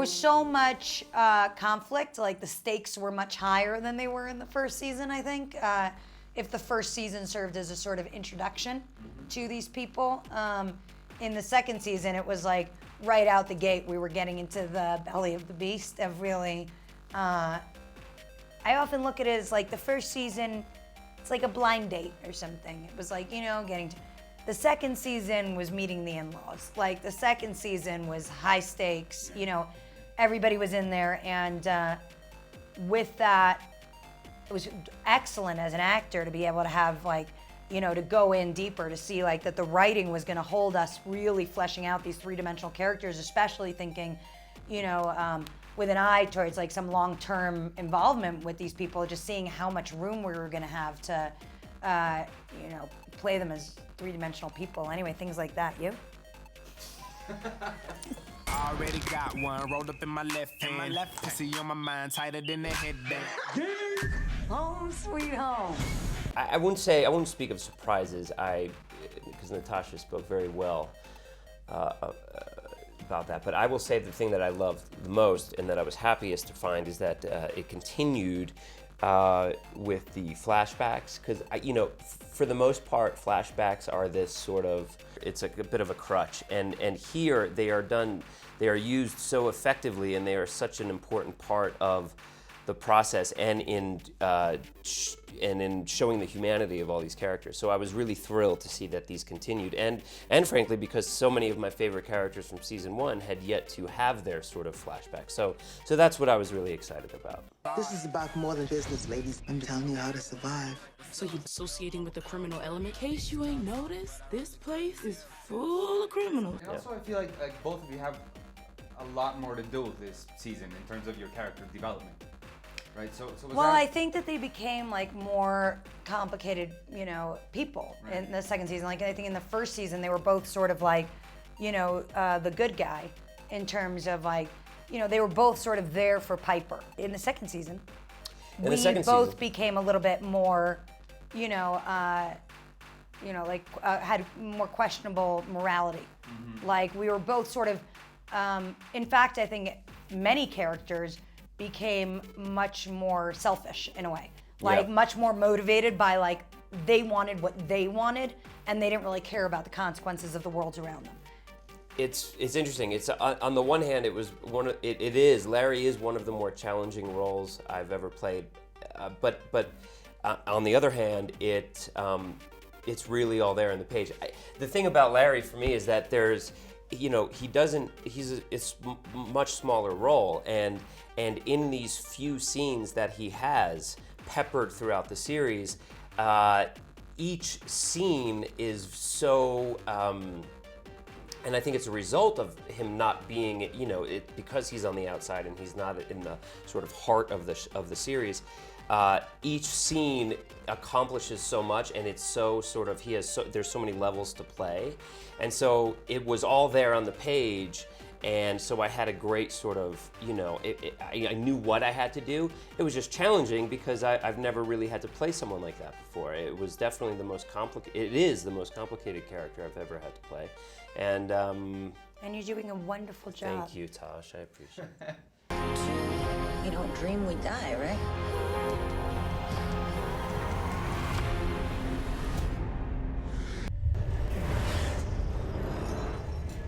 was so much conflict. Like the stakes were much higher than they were in the first season, I think. If the first season served as a sort of introduction to these people. In the second season, it was like right out the gate, we were getting into the belly of the beast of really, I often look at it as like the first season, it's like a blind date or something. It was like, you know, the second season was meeting the in-laws. Like the second season was high stakes, you know, everybody was in there, and with that, it was excellent as an actor to be able to have like, you know, to go in deeper, to see like that the writing was gonna hold us really fleshing out these three-dimensional characters, especially thinking, you know, with an eye towards like some long-term involvement with these people, just seeing how much room we were gonna have to, you know, play them as three-dimensional people. Anyway, things like that. You? Already got one rolled up in my left hand. Pussy on my mind, tighter than a headband. Home sweet home. I wouldn't speak of surprises. Because Natasha spoke very well about that. But I will say the thing that I loved the most and that I was happiest to find is that it continued with the flashbacks. Because you know, for the most part, flashbacks are this sort of, it's a bit of a crutch. And here they are used so effectively, and they are such an important part of the process and in showing the humanity of all these characters. So I was really thrilled to see that these continued, and frankly, because so many of my favorite characters from season 1 had yet to have their sort of flashback. So that's what I was really excited about. This is about more than business, ladies. I'm telling you how to survive. So you're associating with the criminal element? In case you ain't noticed, this place is full of criminals. And also, I feel like both of you have a lot more to do this season in terms of your character development. Right, so well, I think that they became like more complicated, you know, people in the second season. Like I think in the first season, they were both sort of like, you know, the good guy in terms of like, you know, they were both sort of there for Piper. In the second season, we both became a little bit more, you know, like had more questionable morality. Mm-hmm. Like we were both sort of, in fact, I think many characters became much more selfish in a way, like much more motivated by like they wanted what they wanted, and they didn't really care about the consequences of the worlds around them. It's interesting. It's on the one hand, Larry is one of the more challenging roles I've ever played, but on the other hand, it's really all there on the page. The thing about Larry for me is that there's, you know, he's a much smaller role, and in these few scenes that he has peppered throughout the series, each scene is so, and I think it's a result of him not being, you know, because he's on the outside and he's not in the sort of heart of the series. Each scene accomplishes so much, and it's so sort of, there's so many levels to play, and so it was all there on the page, and so I had a great sort of, you know, I knew what I had to do. It was just challenging because I've never really had to play someone like that before. It was definitely it is the most complicated character I've ever had to play, and you're doing a wonderful job. Thank you, Tosh. I appreciate it. You don't dream, we die, right?